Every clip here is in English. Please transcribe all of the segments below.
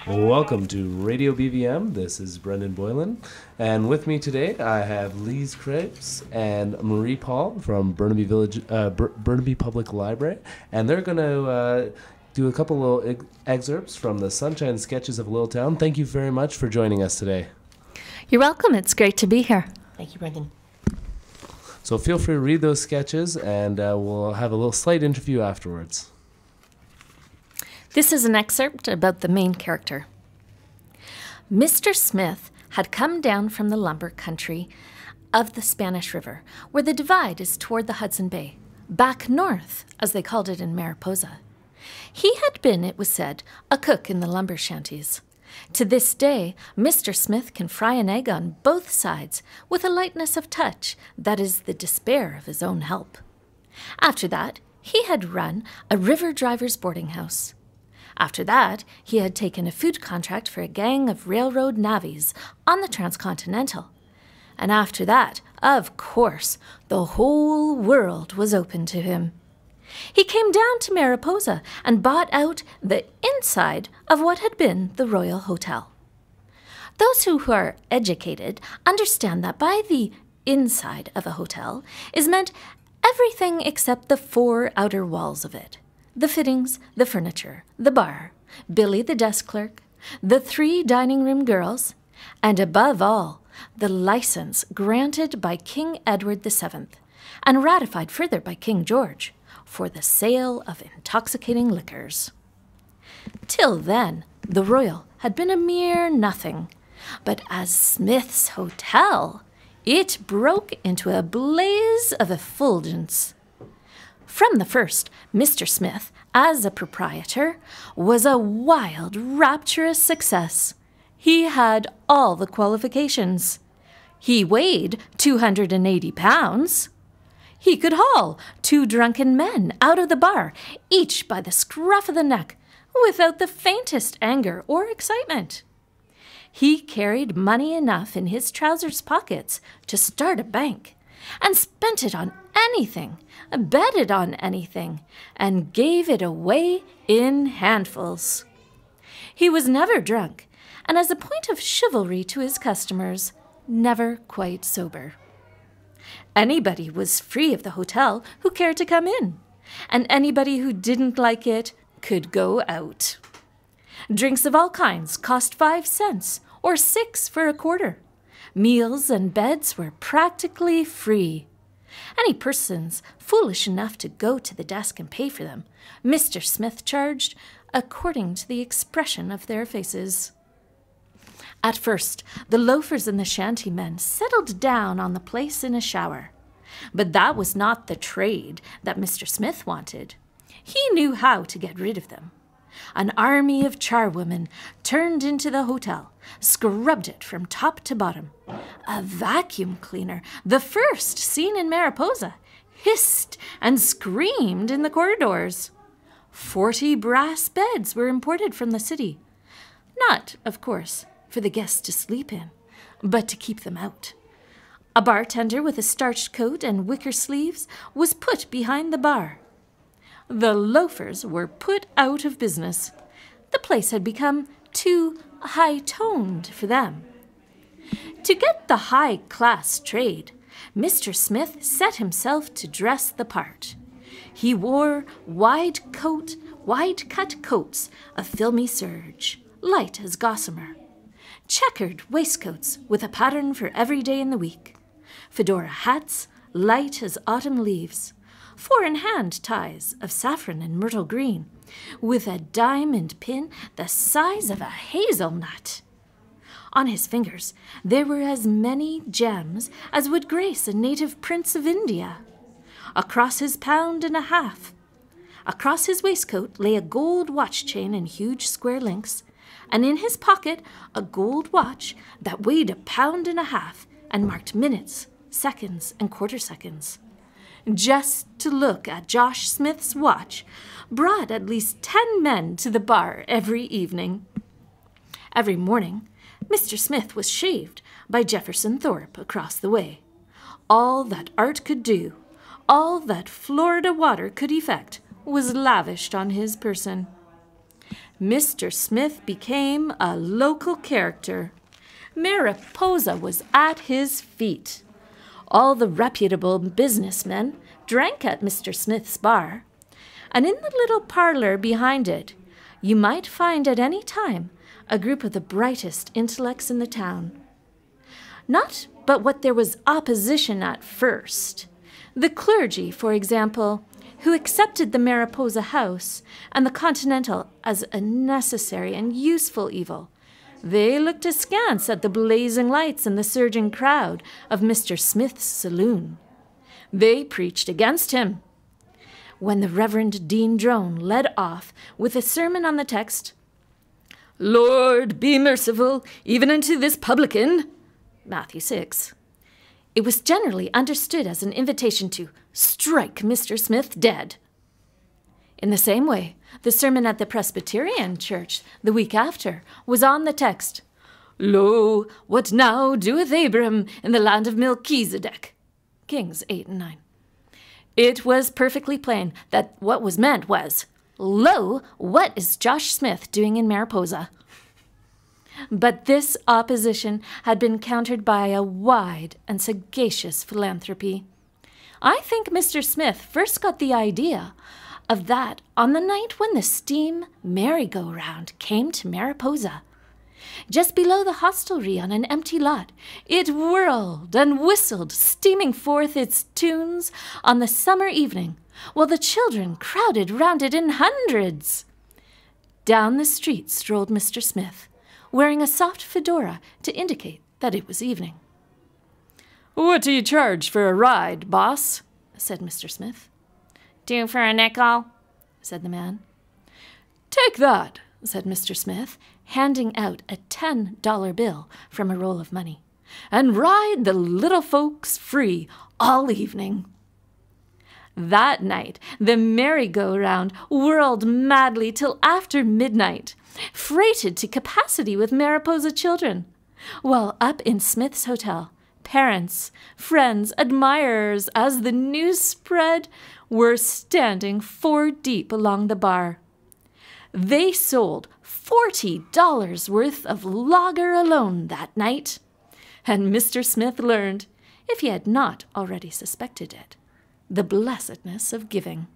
Welcome to Radio BVM. This is Brendan Boylan, and with me today I have Lise Kreps and Marie Paul from Burnaby Public Library, and they're going to do a couple little excerpts from the Sunshine Sketches of Little Town. Thank you very much for joining us today. You're welcome. It's great to be here. Thank you, Brendan. So feel free to read those sketches, and we'll have a little slight interview afterwards. This is an excerpt about the main character. Mr. Smith had come down from the lumber country of the Spanish River, where the divide is toward the Hudson Bay, back north, as they called it in Mariposa. He had been, it was said, a cook in the lumber shanties. To this day, Mr. Smith can fry an egg on both sides with a lightness of touch that is the despair of his own help. After that, he had run a river driver's boarding house. After that, he had taken a food contract for a gang of railroad navvies on the Transcontinental. And after that, of course, the whole world was open to him. He came down to Mariposa and bought out the inside of what had been the Royal Hotel. Those who are educated understand that by the inside of a hotel is meant everything except the four outer walls of it. The fittings, the furniture, the bar, Billy the desk clerk, the 3 dining room girls, and above all, the license granted by King Edward VII and ratified further by King George for the sale of intoxicating liquors. Till then, the Royal had been a mere nothing, but as Smith's Hotel, it broke into a blaze of effulgence. From the first, Mr. Smith, as a proprietor, was a wild, rapturous success. He had all the qualifications. He weighed 280 pounds. He could haul 2 drunken men out of the bar, each by the scruff of the neck, without the faintest anger or excitement. He carried money enough in his trousers pockets to start a bank, and spent it on anything, betted on anything, and gave it away in handfuls. He was never drunk, and as a point of chivalry to his customers, never quite sober. Anybody was free of the hotel who cared to come in, and anybody who didn't like it could go out. Drinks of all kinds cost 5 cents, or 6 for a quarter. Meals and beds were practically free. Any persons foolish enough to go to the desk and pay for them, Mr. Smith charged according to the expression of their faces. At first, the loafers and the shantymen settled down on the place in a shower. But that was not the trade that Mr. Smith wanted. He knew how to get rid of them. An army of charwomen turned into the hotel, scrubbed it from top to bottom. A vacuum cleaner, the first seen in Mariposa, hissed and screamed in the corridors. 40 brass beds were imported from the city. Not, of course, for the guests to sleep in, but to keep them out. A bartender with a starched coat and wicker sleeves was put behind the bar. The loafers were put out of business. The place had become too high-toned for them. To get the high-class trade, Mr. Smith set himself to dress the part. He wore wide-cut coats of filmy serge, light as gossamer, checkered waistcoats with a pattern for every day in the week, fedora hats, light as autumn leaves, 4-in-hand ties of saffron and myrtle green, with a diamond pin the size of a hazelnut. On his fingers there were as many gems as would grace a native prince of India. Across his £1.50 Across his waistcoat lay a gold watch chain in huge square links, and in his pocket a gold watch that weighed £1.50 and marked minutes, seconds, and quarter seconds. Just to look at Josh Smith's watch brought at least 10 men to the bar every evening. Every morning, Mr. Smith was shaved by Jefferson Thorpe across the way. All that art could do, all that Florida water could effect, was lavished on his person. Mr. Smith became a local character. Mariposa was at his feet. All the reputable businessmen drank at Mr. Smith's bar, and in the little parlor behind it, you might find at any time a group of the brightest intellects in the town. Not but what there was opposition at first. The clergy, for example, who accepted the Mariposa House and the Continental as a necessary and useful evil, they looked askance at the blazing lights and the surging crowd of Mr. Smith's saloon. They preached against him. When the Reverend Dean Drone led off with a sermon on the text, "Lord, be merciful even unto this publican," Matthew 6, it was generally understood as an invitation to strike Mr. Smith dead. In the same way, the sermon at the Presbyterian Church the week after was on the text, "Lo, what now doeth Abram in the land of Melchizedek?" Kings 8 and 9. It was perfectly plain that what was meant was, "Lo, what is Josh Smith doing in Mariposa?" But this opposition had been countered by a wide and sagacious philanthropy. I think Mr. Smith first got the idea of that on the night when the steam merry-go-round came to Mariposa. Just below the hostelry on an empty lot, it whirled and whistled, steaming forth its tunes on the summer evening, while the children crowded round it in hundreds. Down the street strolled Mr. Smith, wearing a soft fedora to indicate that it was evening. "What do you charge for a ride, boss?" said Mr. Smith. "2 for a nickel," said the man. "Take that," said Mr. Smith, handing out a $10 bill from a roll of money, "and ride the little folks free all evening." That night, the merry-go-round whirled madly till after midnight, freighted to capacity with Mariposa children, while up in Smith's Hotel, parents, friends, admirers, as the news spread, were standing 4 deep along the bar. They sold $40 worth of lager alone that night, and Mr. Smith learned, if he had not already suspected it, the blessedness of giving.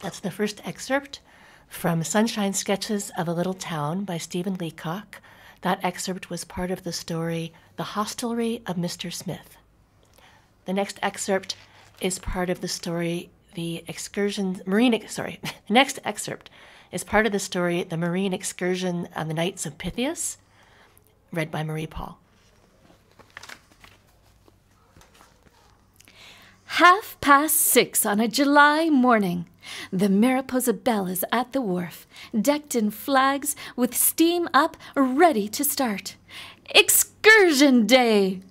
That's the first excerpt from Sunshine Sketches of a Little Town by Stephen Leacock. That excerpt was part of the story The Hostelry of Mr. Smith. The next excerpt is part of the story The next excerpt is part of the story The Marine Excursion of the Knights of Pythias, read by Marie Paul. 6:30 on a July morning. The Mariposa Belle is at the wharf, decked in flags, with steam up, ready to start. Excursion Day!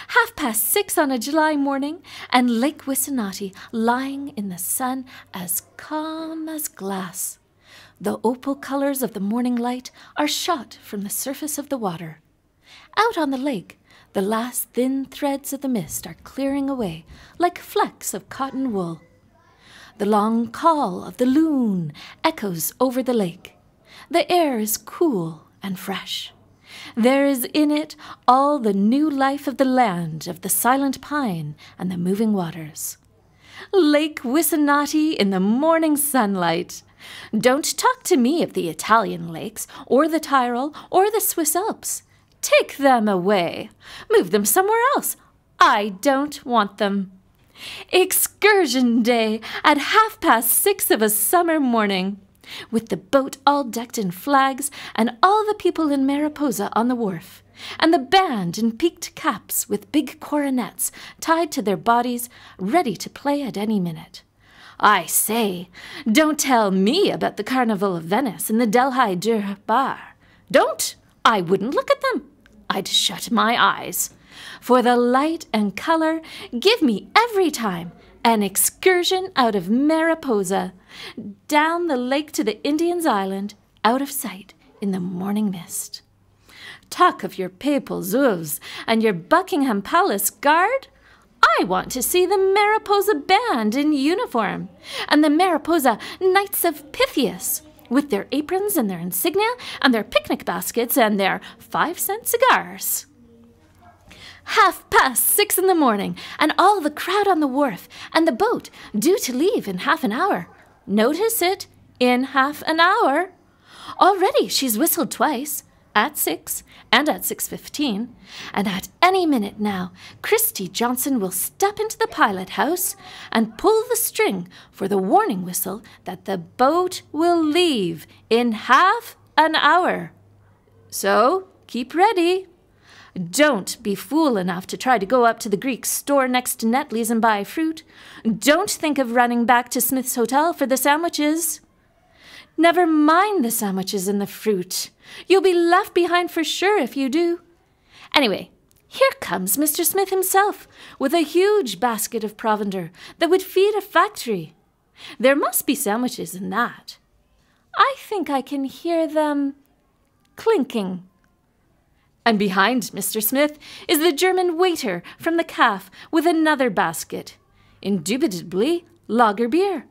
6:30 on a July morning, and Lake Wissanotti lying in the sun as calm as glass. The opal colors of the morning light are shot from the surface of the water. Out on the lake, the last thin threads of the mist are clearing away like flecks of cotton wool. The long call of the loon echoes over the lake. The air is cool and fresh. There is in it all the new life of the land, of the silent pine and the moving waters. Lake Wissanotti in the morning sunlight. Don't talk to me of the Italian lakes, or the Tyrol, or the Swiss Alps. Take them away. Move them somewhere else. I don't want them. Excursion Day at 6:30 of a summer morning, with the boat all decked in flags and all the people in Mariposa on the wharf, and the band in peaked caps with big coronets tied to their bodies, ready to play at any minute. I say, don't tell me about the Carnival of Venice and the Delhi Durbar. Don't. I wouldn't look at them. I'd shut my eyes. For the light and color, give me every time an excursion out of Mariposa, down the lake to the Indian's Island, out of sight in the morning mist. Talk of your papal zouaves and your Buckingham Palace guard. I want to see the Mariposa Band in uniform, and the Mariposa Knights of Pythias, with their aprons and their insignia and their picnic baskets and their 5-cent cigars. 6:30 in the morning, and all the crowd on the wharf, and the boat due to leave in half an hour. Notice it, in half an hour. Already she's whistled twice, at 6 and at 6:15, and at any minute now, Christy Johnson will step into the pilot house and pull the string for the warning whistle that the boat will leave in half an hour. So keep ready. Don't be fool enough to try to go up to the Greek store next to Netley's and buy fruit. Don't think of running back to Smith's Hotel for the sandwiches. Never mind the sandwiches and the fruit. You'll be left behind for sure if you do. Anyway, here comes Mr. Smith himself with a huge basket of provender that would feed a factory. There must be sandwiches in that. I think I can hear them clinking. And behind Mr. Smith is the German waiter from the caff with another basket, indubitably lager beer.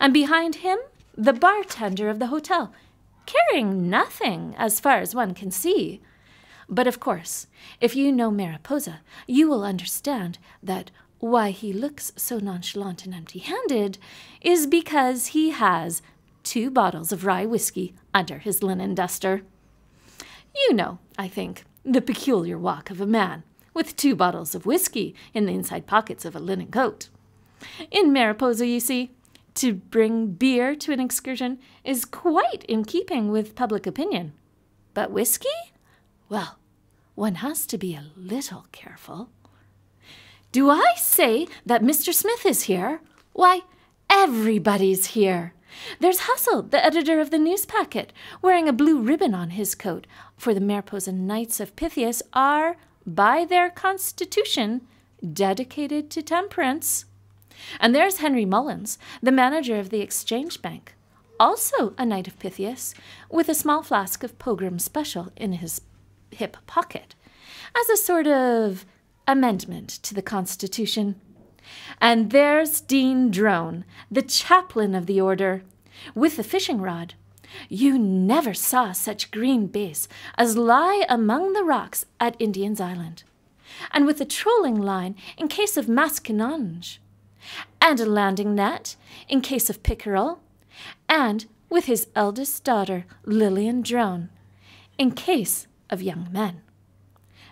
And behind him, the bartender of the hotel, carrying nothing as far as one can see. But of course, if you know Mariposa, you will understand that why he looks so nonchalant and empty-handed is because he has 2 bottles of rye whiskey under his linen duster. You know, I think, the peculiar walk of a man with 2 bottles of whiskey in the inside pockets of a linen coat. In Mariposa, you see, to bring beer to an excursion is quite in keeping with public opinion. But whiskey? Well, one has to be a little careful. Do I say that Mr. Smith is here? Why, everybody's here. There's Hustle, the editor of the Newspacket, wearing a blue ribbon on his coat, for the Mariposa Knights of Pythias are, by their constitution, dedicated to temperance. And there's Henry Mullins, the manager of the Exchange Bank, also a Knight of Pythias, with a small flask of Pogram Special in his hip pocket, as a sort of amendment to the Constitution. And there's Dean Drone, the chaplain of the order, with the fishing rod. You never saw such green base as lie among the rocks at Indian's Island, and with a trolling line in case of masquinonge, and a landing net in case of pickerel, and with his eldest daughter, Lillian Drone, in case of young men.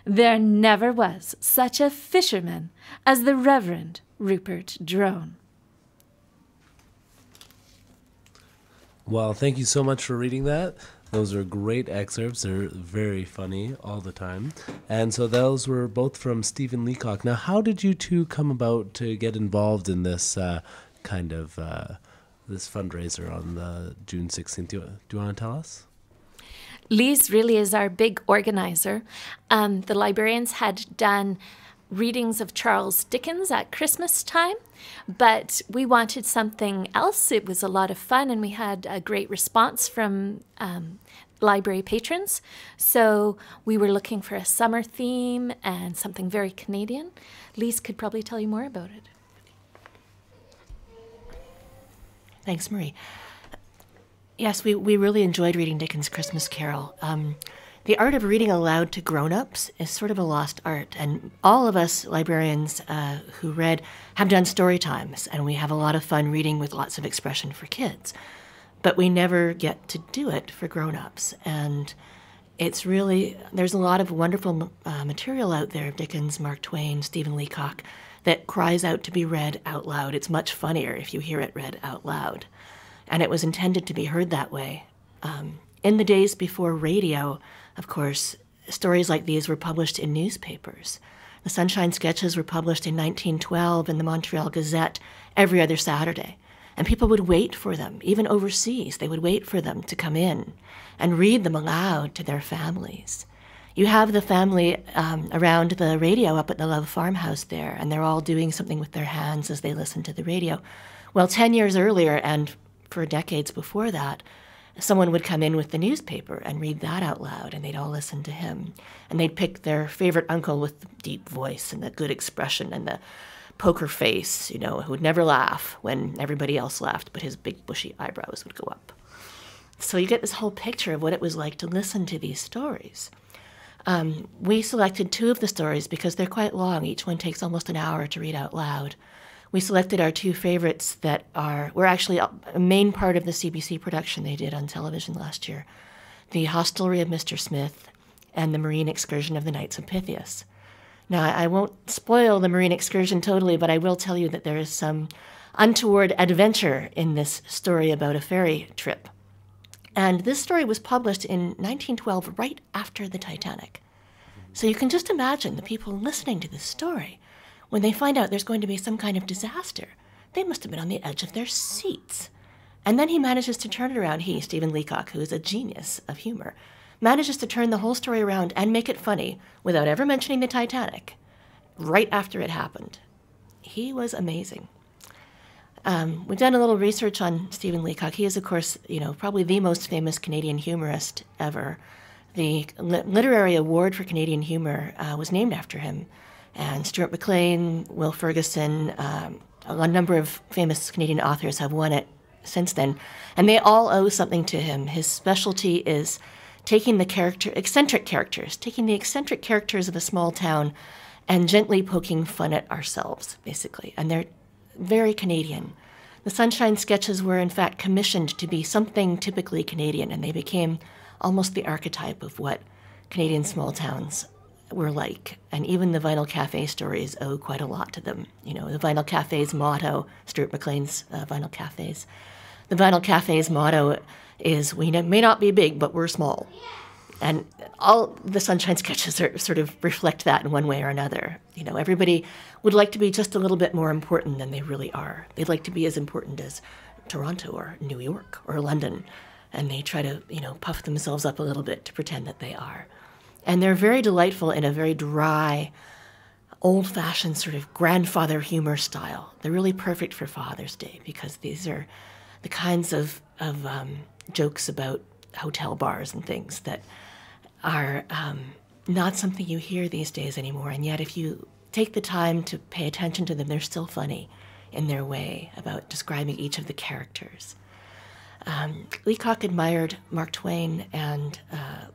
There never was such a fisherman as the Reverend Rupert Drone. Well, thank you so much for reading that. Those are great excerpts. They're very funny all the time. And so those were both from Stephen Leacock. Now, how did you two come about to get involved in this this fundraiser on the June 16th? Do you want to tell us? Lise really is our big organizer. The librarians had done readings of Charles Dickens at Christmas time, but we wanted something else. It was a lot of fun, and we had a great response from library patrons. So we were looking for a summer theme and something very Canadian. Lise could probably tell you more about it. Thanks, Marie. Yes, we really enjoyed reading Dickens' Christmas Carol. The art of reading aloud to grown-ups is sort of a lost art, and all of us librarians who read have done story times, and we have a lot of fun reading with lots of expression for kids. But we never get to do it for grown-ups, and it's really, there's a lot of wonderful material out there of Dickens, Mark Twain, Stephen Leacock, that cries out to be read out loud. It's much funnier if you hear it read out loud, and it was intended to be heard that way. In the days before radio, of course, stories like these were published in newspapers. The Sunshine Sketches were published in 1912 in the Montreal Gazette every other Saturday. And people would wait for them, even overseas. They would wait for them to come in and read them aloud to their families. You have the family around the radio up at the Love Farmhouse there, and they're all doing something with their hands as they listen to the radio. Well, 10 years earlier, and for decades before that, someone would come in with the newspaper and read that out loud, and they'd all listen to him. And they'd pick their favorite uncle with the deep voice and the good expression and the poker face, who would never laugh when everybody else laughed, but his big bushy eyebrows would go up. So you get this whole picture of what it was like to listen to these stories. We selected 2 of the stories because they're quite long. Each one takes almost an hour to read out loud. We selected our 2 favorites that were actually a main part of the CBC production they did on television last year. The Hostelry of Mr. Smith and the Marine Excursion of the Knights of Pythias. Now, I won't spoil the Marine Excursion totally, but I will tell you that there is some untoward adventure in this story about a ferry trip. And this story was published in 1912, right after the Titanic. So you can just imagine the people listening to this story, when they find out there's going to be some kind of disaster, they must have been on the edge of their seats. And then he manages to turn it around. He, Stephen Leacock, who is a genius of humor, manages to turn the whole story around and make it funny without ever mentioning the Titanic, right after it happened. He was amazing. We've done a little research on Stephen Leacock. He is, of course, probably the most famous Canadian humorist ever. The Literary Award for Canadian Humor was named after him. And Stuart McLean, Will Ferguson, a number of famous Canadian authors have won it since then. And they all owe something to him. His specialty is taking the eccentric characters of a small town and gently poking fun at ourselves, basically. And they're very Canadian. The Sunshine Sketches were, in fact, commissioned to be something typically Canadian, and they became almost the archetype of what Canadian small towns were like. And even the Vinyl Cafe stories owe quite a lot to them. The Vinyl Cafe's motto, Stuart McLean's Vinyl Cafes, the Vinyl Cafe's motto is, we may not be big, but we're small. And all the Sunshine Sketches sort of reflect that in one way or another. Everybody would like to be just a little bit more important than they really are. They'd like to be as important as Toronto or New York or London. And they try to, puff themselves up a little bit to pretend that they are. And they're very delightful in a very dry, old-fashioned sort of grandfather humor style. They're really perfect for Father's Day because these are the kinds of jokes about hotel bars and things that are not something you hear these days anymore. And yet if you take the time to pay attention to them, they're still funny in their way about describing each of the characters. Leacock admired Mark Twain and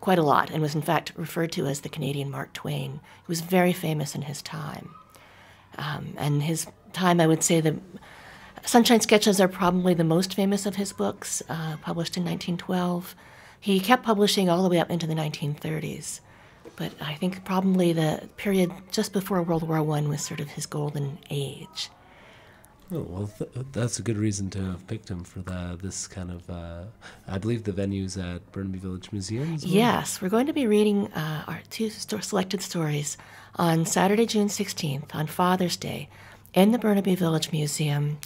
quite a lot, and was in fact referred to as the Canadian Mark Twain. He was very famous in his time. And his time, I would say the Sunshine Sketches are probably the most famous of his books, published in 1912. He kept publishing all the way up into the 1930s. But I think probably the period just before World War I was sort of his golden age. Oh, well, that's a good reason to have picked him for this kind of, I believe the venue's at Burnaby Village Museum as well? Yes, we're going to be reading our 2 selected stories on Saturday, June 16th, on Father's Day, in the Burnaby Village Museum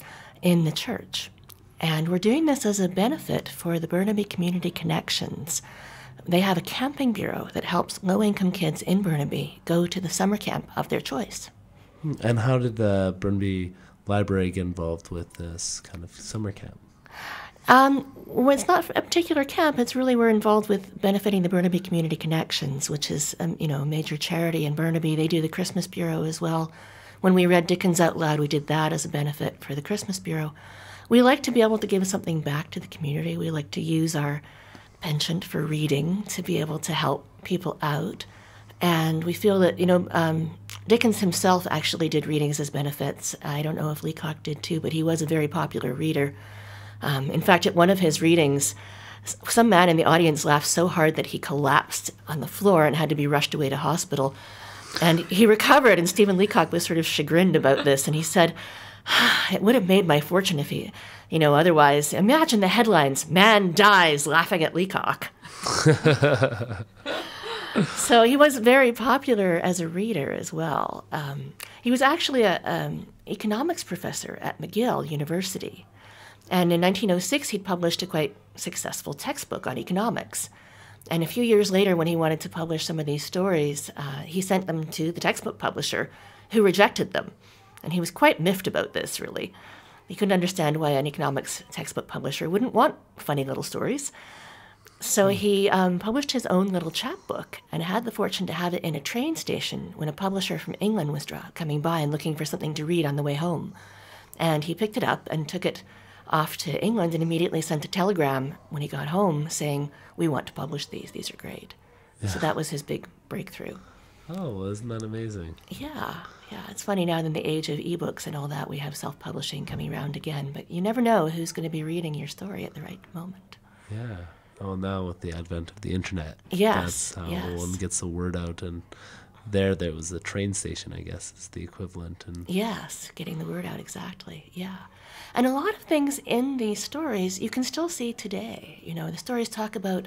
in the church. And we're doing this as a benefit for the Burnaby Community Connections. They have a camping bureau that helps low-income kids in Burnaby go to the summer camp of their choice. And how did the Burnaby Library get involved with this kind of summer camp? Well, it's not a particular camp. It's really we're involved with benefiting the Burnaby Community Connections, which is a major charity in Burnaby. They do the Christmas Bureau as well. When we read Dickens out loud, we did that as a benefit for the Christmas Bureau. We like to be able to give something back to the community. We like to use our penchant for reading to be able to help people out. And we feel that, Dickens himself actually did readings as benefits. I don't know if Leacock did too, but he was a very popular reader. In fact, at one of his readings, some man in the audience laughed so hard that he collapsed on the floor and had to be rushed away to hospital. And he recovered, and Stephen Leacock was sort of chagrined about this, and he said, it would have made my fortune if he, otherwise. Imagine the headlines, "Man dies laughing at Leacock." So he was very popular as a reader as well. He was actually an economics professor at McGill University. And in 1906, he'd published a quite successful textbook on economics. And a few years later, when he wanted to publish some of these stories, he sent them to the textbook publisher, who rejected them. And he was quite miffed about this, really. He couldn't understand why an economics textbook publisher wouldn't want funny little stories. So he published his own little chapbook and had the fortune to have it in a train station when a publisher from England was coming by and looking for something to read on the way home. And he picked it up and took it off to England and immediately sent a telegram when he got home saying, "We want to publish these. These are great." Yeah. So that was his big breakthrough. Oh, well, isn't that amazing? Yeah. It's funny now in the age of ebooks and all that, we have self-publishing coming around again, but you never know who's going to be reading your story at the right moment. Yeah. Oh, now with the advent of the internet. Yes. That's how one gets the word out. And there was a train station, I guess, is the equivalent. And yes, getting the word out, exactly. Yeah. And a lot of things in these stories you can still see today. You know, the stories talk about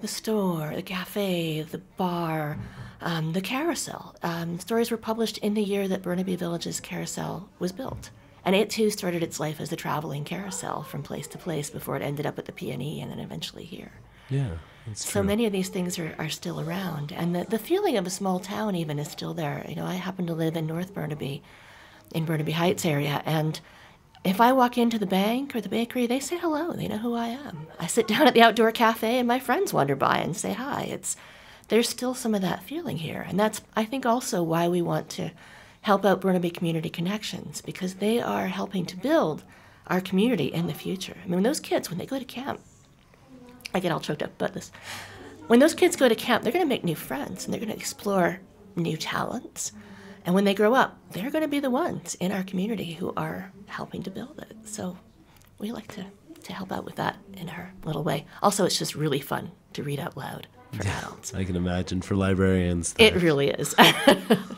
the store, the cafe, the bar, the carousel. Stories were published in the year that Burnaby Village's carousel was built. And it, too, started its life as a traveling carousel from place to place before it ended up at the P&E and then eventually here. Yeah, that's true. So many of these things are still around. And the feeling of a small town even is still there. You know, I happen to live in North Burnaby, in Burnaby Heights area, and if I walk into the bank or the bakery, they say hello. They know who I am. I sit down at the outdoor cafe and my friends wander by and say hi. There's still some of that feeling here. And that's, I think, also why we want to help out Burnaby Community Connections, because they are helping to build our community in the future. I mean, those kids, when they go to camp, I get all choked up about this. When those kids go to camp, they're going to make new friends and they're going to explore new talents. And when they grow up, they're going to be the ones in our community who are helping to build it. So we like to help out with that in our little way. Also, it's just really fun to read out loud for adults. I can imagine for librarians. It really is.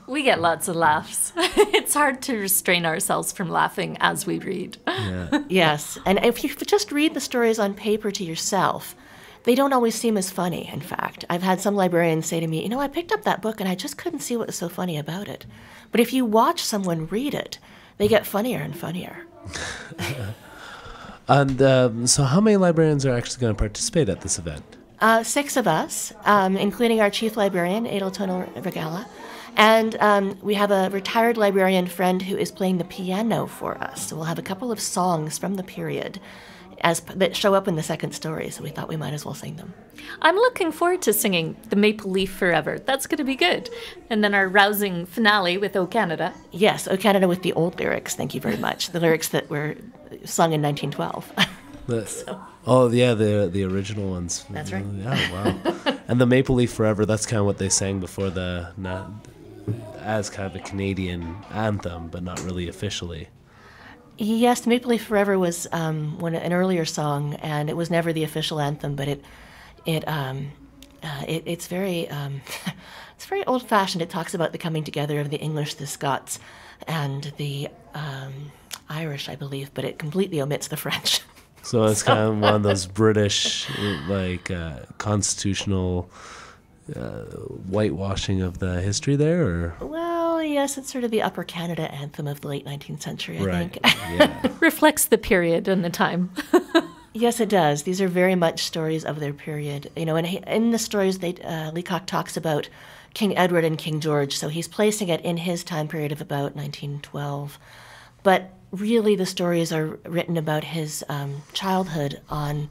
We get lots of laughs. It's hard to restrain ourselves from laughing as we read. Yeah. Yes. And if you just read the stories on paper to yourself, they don't always seem as funny, in fact. I've had some librarians say to me, you know, I picked up that book and I just couldn't see what was so funny about it. But if you watch someone read it, they get funnier and funnier. And so how many librarians are actually going to participate at this event? 6 of us, including our chief librarian, Edeltonal Regala. And we have a retired librarian friend who is playing the piano for us. So we'll have a couple of songs from the period that show up in the second story, so we thought we might as well sing them. I'm looking forward to singing The Maple Leaf Forever. That's going to be good. And then our rousing finale with O Canada. Yes, O Canada with the old lyrics, thank you very much. The lyrics that were sung in 1912. Oh, yeah, the original ones. That's right. Yeah, wow. And The Maple Leaf Forever, that's kind of what they sang before as kind of a Canadian anthem, but not really officially. Yes, Maple Leaf Forever was an earlier song, and it was never the official anthem. But it's very it's very old-fashioned. It talks about the coming together of the English, the Scots, and the Irish, I believe. But it completely omits the French. So it's kind of one of those British, constitutional whitewashing of the history there, or? Well, yes, it's sort of the Upper Canada anthem of the late 19th century, I think. Yeah. Reflects the period and the time. Yes, it does. These are very much stories of their period. You know, and in the stories, Leacock talks about King Edward and King George, so he's placing it in his time period of about 1912. But really, the stories are written about his childhood on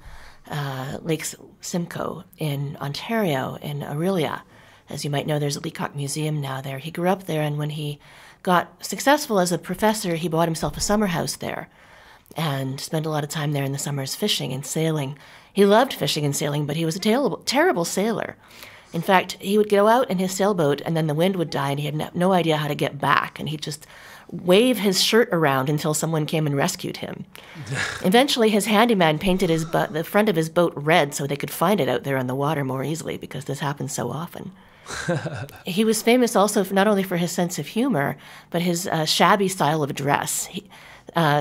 Lake Simcoe in Ontario, in Orillia. As you might know, there's a Leacock Museum now there. He grew up there, and when he got successful as a professor, he bought himself a summer house there and spent a lot of time there in the summers fishing and sailing. He loved fishing and sailing, but he was a terrible sailor. In fact, he would go out in his sailboat, and then the wind would die, and he had no idea how to get back, and he'd just wave his shirt around until someone came and rescued him. Eventually, his handyman painted the front of his boat red so they could find it out there on the water more easily, because this happens so often. He was famous also not only for his sense of humor, but his shabby style of dress.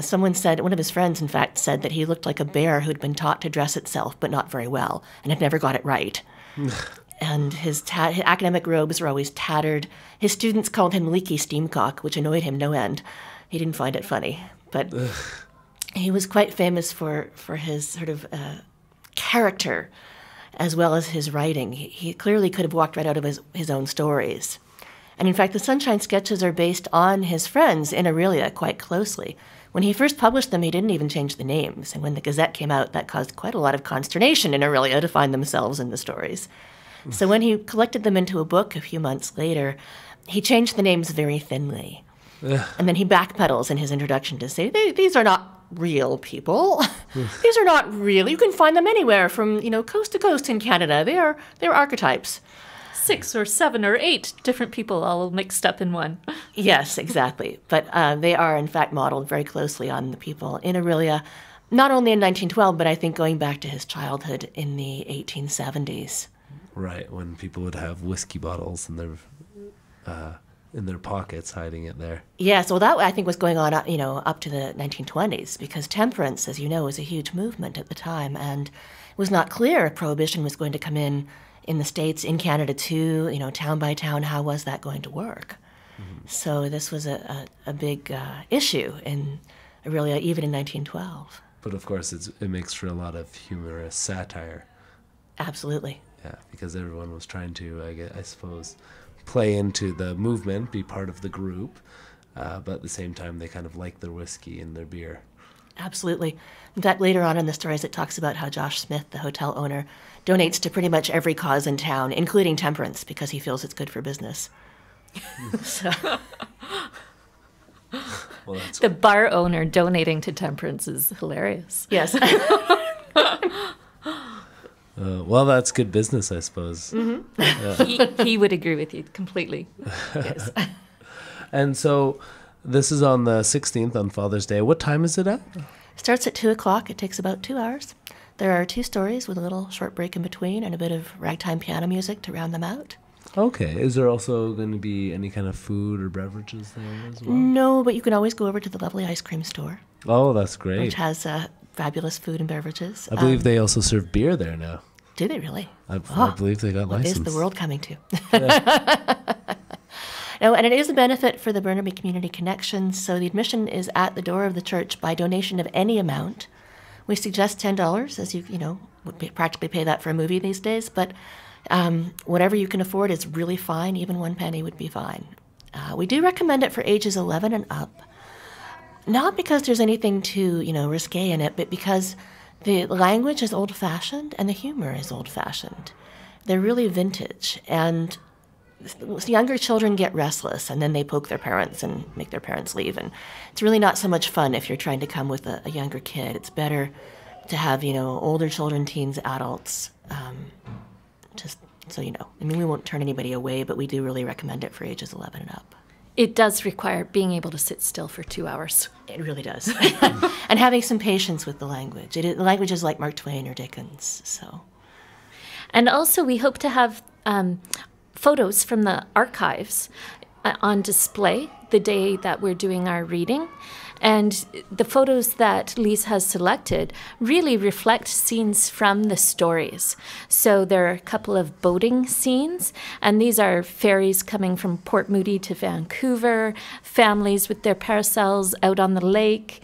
Someone said, one of his friends, in fact, said that he looked like a bear who'd been taught to dress itself, but not very well, and had never got it right. And his academic robes were always tattered. His students called him Leaky Steamcock, which annoyed him no end. He didn't find it funny. But he was quite famous for his sort of character as well as his writing. He clearly could have walked right out of his own stories. And in fact, the Sunshine Sketches are based on his friends in Orillia quite closely. When he first published them, he didn't even change the names. And when the Gazette came out, that caused quite a lot of consternation in Orillia to find themselves in the stories. So when he collected them into a book a few months later, he changed the names very thinly. And then he backpedals in his introduction to say, these are not real people. These are not real. You can find them anywhere from, coast to coast in Canada. They're archetypes. 6 or 7 or 8 different people all mixed up in one. Yes, exactly. But they are, in fact, modeled very closely on the people in Orillia, not only in 1912, but I think going back to his childhood in the 1870s. Right, when people would have whiskey bottles in their pockets, hiding it there. Yes, well, that I think was going on, up to the 1920s, because temperance, as you know, was a huge movement at the time, and it was not clear if prohibition was going to come in the States, in Canada too, town by town. How was that going to work? Mm-hmm. So this was a big issue in Orillia, even in 1912. But of course, it makes for a lot of humorous satire. Absolutely. Yeah, because everyone was trying to, I suppose, play into the movement, be part of the group, but at the same time, they kind of like their whiskey and their beer. Absolutely. In fact, later on in the stories, it talks about how Josh Smith, the hotel owner, donates to pretty much every cause in town, including temperance, because he feels it's good for business. So. Well, that's the bar owner donating to temperance is hilarious. Yes. Well, that's good business, I suppose. Mm-hmm. He would agree with you completely. Yes. And so this is on the 16th, on Father's Day. What time is it at? Starts at 2 o'clock. It takes about 2 hours. There are 2 stories with a little short break in between and a bit of ragtime piano music to round them out. Okay. Is there also going to be any kind of food or beverages there as well? No, but you can always go over to the lovely ice cream store. Oh, that's great. Which has fabulous food and beverages. I believe they also serve beer there now. Do they really? I believe they got licensed. What is the world coming to? Yeah. No, and it is a benefit for the Burnaby Community Connection, so the admission is at the door of the church by donation of any amount. We suggest $10, as you would practically pay that for a movie these days, but whatever you can afford is really fine. Even 1 penny would be fine. We do recommend it for ages 11 and up, not because there's anything too, risque in it, but because the language is old-fashioned and the humor is old-fashioned. They're really vintage, and younger children get restless, and then they poke their parents and make their parents leave. And it's really not so much fun if you're trying to come with a younger kid. It's better to have, older children, teens, adults, just so you know. I mean, we won't turn anybody away, but we do really recommend it for ages 11 and up. It does require being able to sit still for 2 hours. It really does. And having some patience with the language. The language is like Mark Twain or Dickens, so. And also, we hope to have photos from the archives on display the day that we're doing our reading. And the photos that Lise has selected really reflect scenes from the stories. So there are a couple of boating scenes, and these are ferries coming from Port Moody to Vancouver, families with their parasols out on the lake,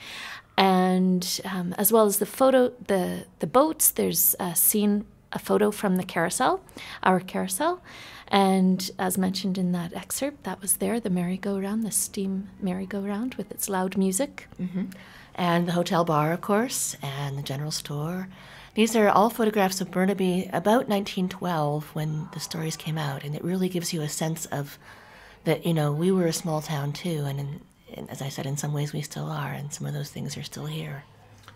and as well as the boats, there's a photo from the carousel, our carousel. And as mentioned in that excerpt, that was there, the merry-go-round, the steam merry-go-round with its loud music. Mm-hmm. And the hotel bar, of course, and the general store. These are all photographs of Burnaby about 1912 when the stories came out, and it really gives you a sense of that, we were a small town too, and as I said, in some ways we still are, and some of those things are still here.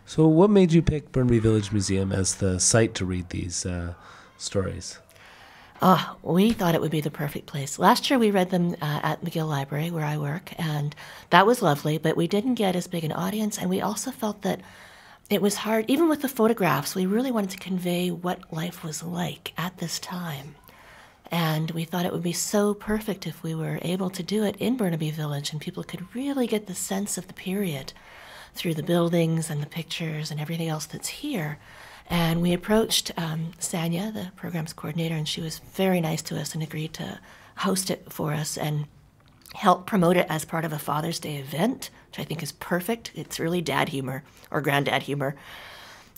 So what made you pick Burnaby Village Museum as the site to read these stories? We thought it would be the perfect place. Last year we read them at McGill Library, where I work, and that was lovely, but we didn't get as big an audience, and we also felt that it was hard, even with the photographs, we really wanted to convey what life was like at this time. And we thought it would be so perfect if we were able to do it in Burnaby Village, and people could really get the sense of the period through the buildings and the pictures and everything else that's here. And we approached Sanya, the program's coordinator, and she was very nice to us and agreed to host it for us and help promote it as part of a Father's Day event, which I think is perfect. It's really dad humor or granddad humor.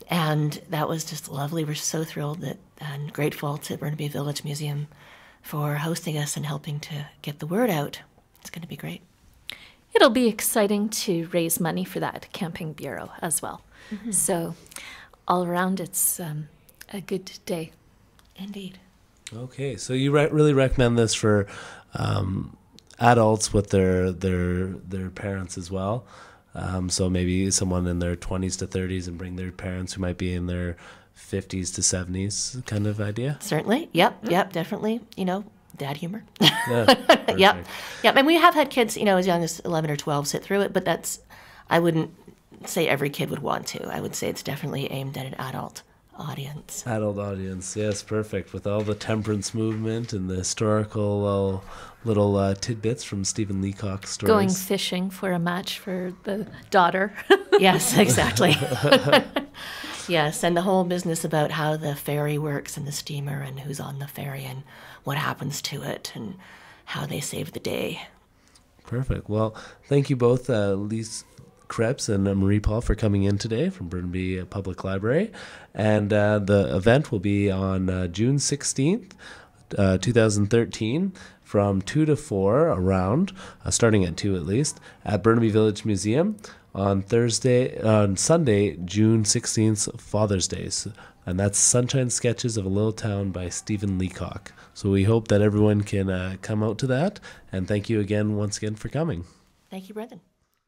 And that was just lovely. We're so thrilled and grateful to Burnaby Village Museum for hosting us and helping to get the word out. It's going to be great. It'll be exciting to raise money for that camping bureau as well. So all around, it's a good day. Indeed. Okay, so you really recommend this for adults with their parents as well. So maybe someone in their 20s to 30s and bring their parents who might be in their 50s to 70s kind of idea? Certainly. Yep, definitely. Dad humor. Yeah, Yep. And we have had kids, as young as 11 or 12 sit through it, but I wouldn't say every kid would want to. I would say it's definitely aimed at an adult audience. Adult audience, yes, perfect. With all the temperance movement and the historical little tidbits from Stephen Leacock stories. Going fishing for a match for the daughter. Yes, exactly. Yes, and the whole business about how the ferry works and the steamer and who's on the ferry and what happens to it and how they save the day. Perfect. Well, thank you both, Lise Kreps and Marie Paul, for coming in today from Burnaby Public Library. And the event will be on June 16th, 2013, from 2 to 4 around, starting at 2 at least, at Burnaby Village Museum on Sunday, June 16th, Father's Day. And that's Sunshine Sketches of a Little Town by Stephen Leacock. So we hope that everyone can come out to that. And thank you once again for coming. Thank you, Brendan.